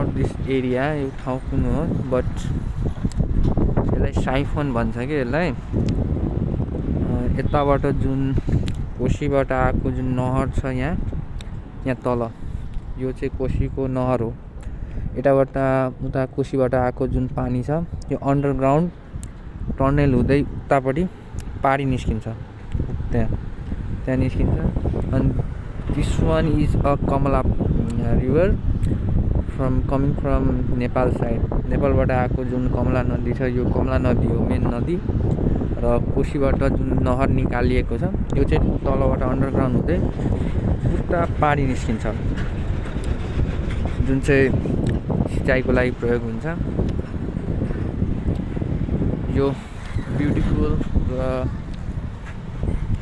Not this area, यो ठाउँ कुन हो, बट यसलाई साइफन भन्छ कि यसलाई। यताबाट जुन कोसीबाट आएको जुन नहर छ यहाँ तल, यो चाहिँ कोसीको नहर हो। यताबाट उता कोसीबाट आएको जुन पानी छ यो अन्डरग्राउन्ड टनल हुँदै उतापट्टि पारी निस्किन्छ, त्यहाँ निस्किन्छ। अनि this one is a Kamala river coming from Nepal side. नेपालबाट आएको जुन कमला नदी छ यो कमला नदी हो मेन नदी। र कोसीबाट जुन नहर निकालिएको छ यो चाहिँ तलबाट अन्डरग्राउन्ड हुँदै उता पारी निस्किन्छ, जुन चाहिँ सिँचाइको लागि प्रयोग हुन्छ। यो ब्युटिफुल र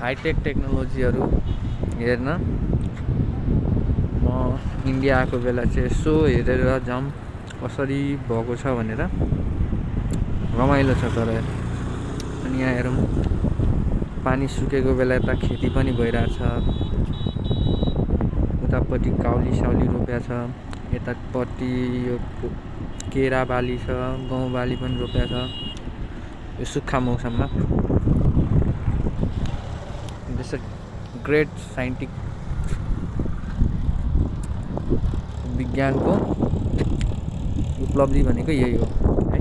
हाइटेक टेक्नोलोजीहरू हेर्न म इन्डिया आएको बेला चाहिँ यसो हेरेर जाऊँ कसरी भएको छ भनेर। रमाइलो छ तर। अनि यहाँ हेरौँ पानी सुकेको बेला यता खेती पनि भइरहेछ। उतापट्टि काउली साउली रोप्या छ, यतापट्टि यो केरा बाली छ, गहुँ बाली पनि रोप्या छ यो सुक्खा मौसममा। दिस अ ग्रेट साइन्टिफिक विज्ञानको उपलब्धि भनेको यही हो है।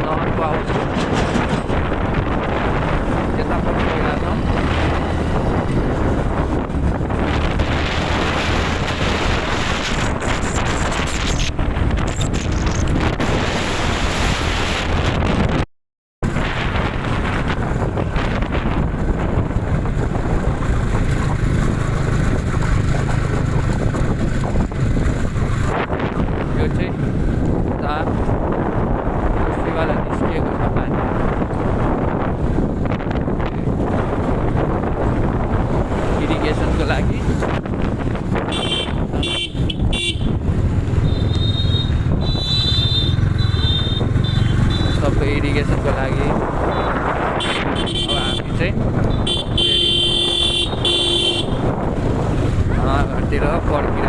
नहरको आउटपुट यतापट्टि गइरहेको छ। यो चाहिँ उता कोसीवाला निस्किएको छ पानी। इरिगेसनको लागि सबै इरिगेसनको लागि अब हामी चाहिँ घरतिर फर्किरहेको